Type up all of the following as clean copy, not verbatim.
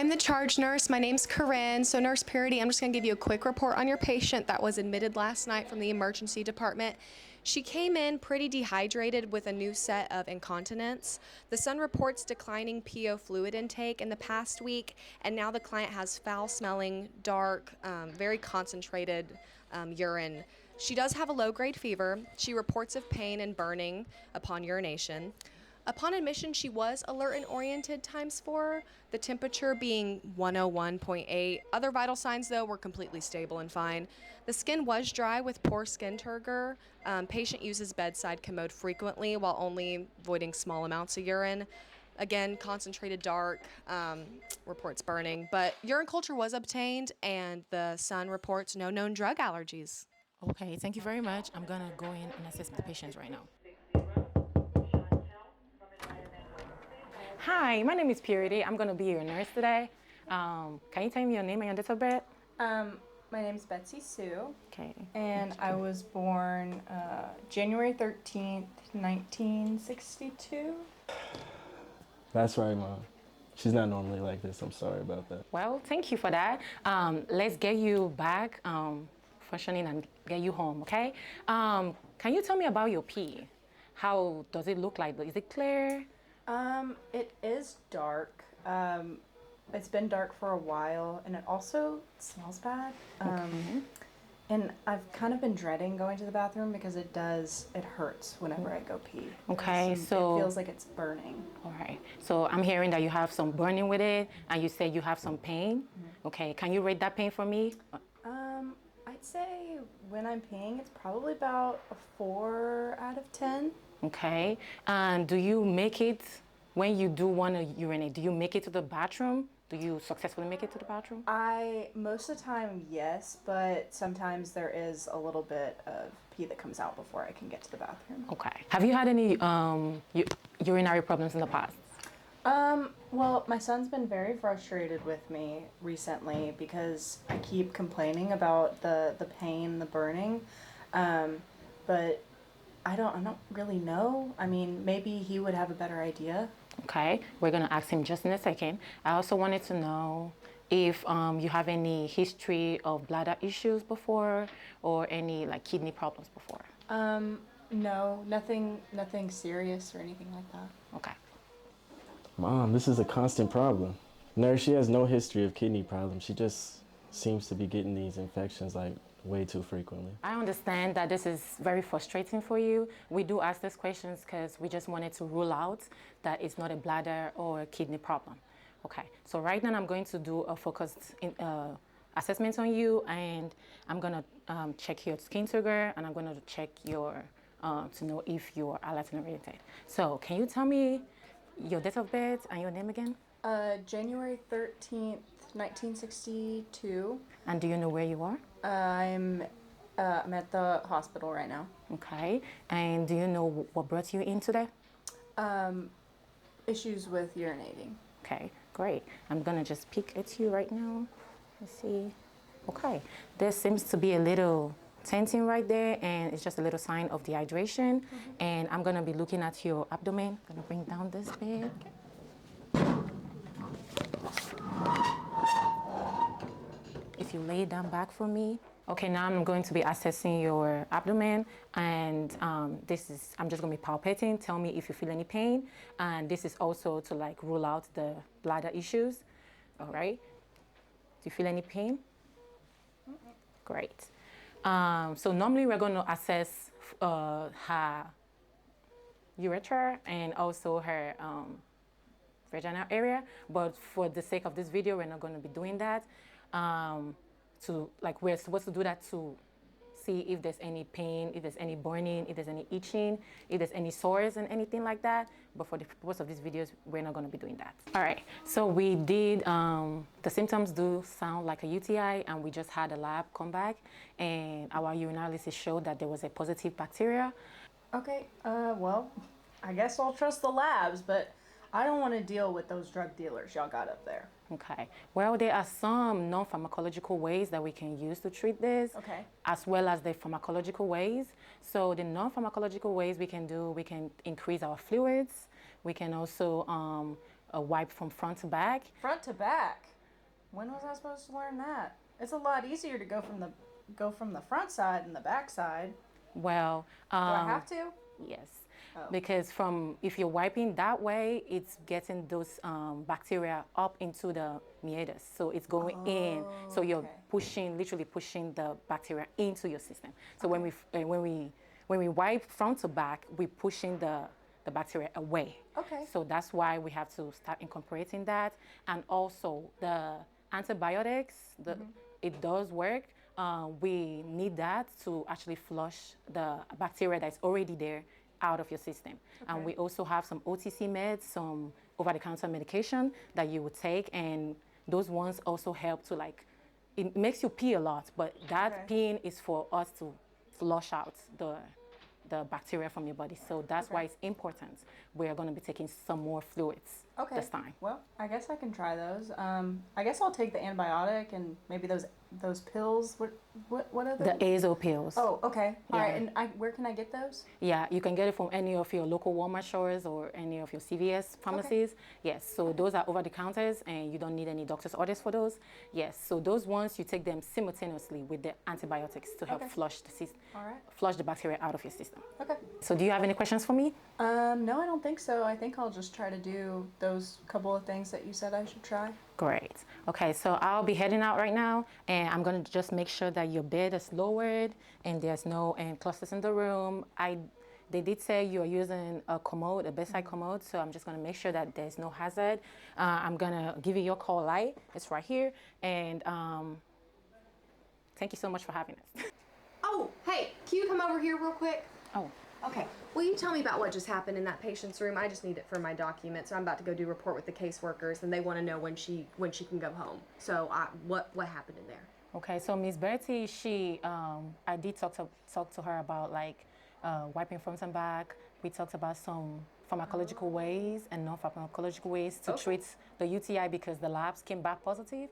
I'm the charge nurse. My name's Corinne. So Nurse Parity, I'm just going to give you a quick report on your patient that was admitted last night from the emergency department. She came in pretty dehydrated with a new set of incontinence. The son reports declining PO fluid intake in the past week, and now the client has foul-smelling, dark, very concentrated urine. She does have a low-grade fever. She reports of pain and burning upon urination. Upon admission, she was alert and oriented ×4, the temperature being 101.8. Other vital signs, though, were completely stable and fine. The skin was dry with poor skin turgor. Patient uses bedside commode frequently while only voiding small amounts of urine. Again, concentrated dark, reports burning, but urine culture was obtained, and the son reports no known drug allergies. Okay, thank you very much. I'm gonna go in and assess the patients right now. Hi, my name is Purity. I'm going to be your nurse today. Can you tell me your name and your date of birth? My name is Betsy Sue. Okay. And I was born January 13th, 1962. That's right, Mom. She's not normally like this. I'm sorry about that. Well, thank you for that. Let's get you back functioning and get you home, okay? Can you tell me about your pee? How does it look like? Is it clear? It is dark. It's been dark for a while, and it also smells bad. And I've kind of been dreading going to the bathroom because it hurts whenever I go pee. Okay, so it feels like it's burning. All right. So I'm hearing that you have some burning with it, and you said you have some pain. Okay, can you rate that pain for me? I'd say when I'm peeing, it's probably about a 4 out of 10. Okay, and do you make it, when you do want to urinate, do you make it to the bathroom? Do you successfully make it to the bathroom? Most of the time, yes, but sometimes there is a little bit of pee that comes out before I can get to the bathroom. Okay. Have you had any urinary problems in the past? Well, my son's been very frustrated with me recently because I keep complaining about the pain, the burning, but I don't really know. I mean, maybe he would have a better idea. Okay, we're gonna ask him just in a second. I also wanted to know if you have any history of bladder issues before, or any like kidney problems before. No, nothing serious or anything like that. Okay. Mom, this is a constant problem. Nurse, she has no history of kidney problems. She just seems to be getting these infections like way too frequently. I understand that this is very frustrating for you. We do ask these questions because we just wanted to rule out that it's not a bladder or a kidney problem. Okay, so right now I'm going to do a focused assessment on you, and I'm gonna check your skin turgor, and I'm gonna check your, to know if you are allergen oriented. So can you tell me your date of birth and your name again? January 13th, 1962. And do you know where you are? I'm at the hospital right now. Okay. And do you know what brought you in today? Issues with urinating. Okay, great. I'm gonna just peek at you right now. Let's see. Okay, there seems to be a little tenting right there, and it's just a little sign of dehydration. And I'm gonna be looking at your abdomen. I'm gonna bring down this bed. If you lay down back for me. Okay, now I'm going to be assessing your abdomen, and I'm just gonna be palpating. Tell me if you feel any pain, and this is also to like rule out the bladder issues. All right. Do you feel any pain? Great. So normally we're going to assess her urethra and also her vaginal area, but for the sake of this video, we're not going to be doing that. We're supposed to do that to see if there's any pain, if there's any burning, if there's any itching, if there's any sores and anything like that. But for the purpose of these videos, we're not going to be doing that. All right, so we did, the symptoms do sound like a UTI, and we just had a lab come back, and our urinalysis showed that there was a positive bacteria. Okay, well, I guess I'll trust the labs, but I don't want to deal with those drug dealers y'all got up there. Okay. Well, there are some non-pharmacological ways that we can use to treat this, okay, as well as the pharmacological ways. So the non-pharmacological ways we can increase our fluids. We can also wipe from front to back. Front to back? When was I supposed to learn that? It's a lot easier to go from the front side and the back side. Well, Do I have to? yes. Oh. Because if you're wiping that way, it's getting those bacteria up into the meatus. So it's going in. So you're okay. literally pushing the bacteria into your system. So when we wipe front to back, we're pushing the bacteria away. Okay. So that's why we have to start incorporating that. And also the antibiotics, it does work. We need that to actually flush the bacteria that's already there out of your system. And we also have some OTC meds, some over-the-counter medication that you would take, and those ones also help to it makes you pee a lot, but that peeing is for us to flush out the bacteria from your body. So that's why it's important. We're going to be taking some more fluids this time. Well, I guess I can try those. I guess I'll take the antibiotic and maybe those pills. What are The azo pills. Oh, okay. All right. Yeah. And where can I get those? Yeah, you can get it from any of your local Walmart stores or any of your CVS pharmacies. Yes, so those are over the counters and you don't need any doctor's orders for those. Yes, so those ones, you take them simultaneously with the antibiotics to help flush the system, flush the bacteria out of your system. Okay. So do you have any questions for me? No, I don't think so. I think I'll just try to do those couple of things that you said I should try. Great. Okay, so I'll be heading out right now, and I'm gonna just make sure that your bed is lowered and there's no clusters in the room. They did say you're using a commode, a bedside commode, so I'm just gonna make sure that there's no hazard. I'm gonna give you your call light. It's right here, and thank you so much for having us. Oh, hey, can you come over here real quick? Oh. Okay. Will you tell me about what just happened in that patient's room? I just need it for my document. So I'm about to go do a report with the caseworkers, and they want to know when she can go home. So what happened in there? Okay. So Miss Bertie, I did talk to her about wiping front and back. We talked about some pharmacological ways and non-pharmacological ways to treat the UTI because the labs came back positive.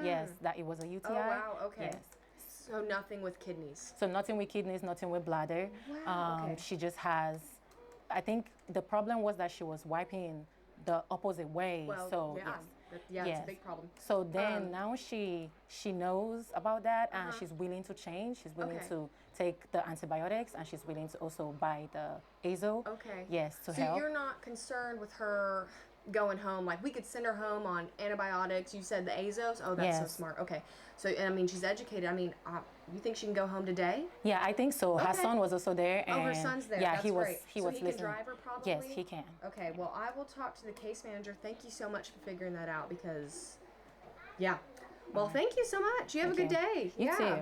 Yes, that it was a UTI. Oh wow. Okay. Yes. So nothing with kidneys. So nothing with kidneys, nothing with bladder. Wow, okay. She just has, I think the problem was that she was wiping the opposite way. Well, so yeah, it's a big problem. So then now she knows about that and she's willing to change. She's willing to take the antibiotics and she's willing to also buy the azo. Okay. Yes, to so help. So you're not concerned with her going home? Like we could send her home on antibiotics. You said the azos. Oh, that's so smart. Okay. So, and I mean, she's educated. I mean, you think she can go home today? Yeah, I think so. Her son was also there. And her son's there. Yeah, That's he was. great. He so was he listening. Can drive her probably? Yes, he can. Okay. Well, I will talk to the case manager. Thank you so much for figuring that out because, yeah. Well, thank you so much. You have a good day. You too.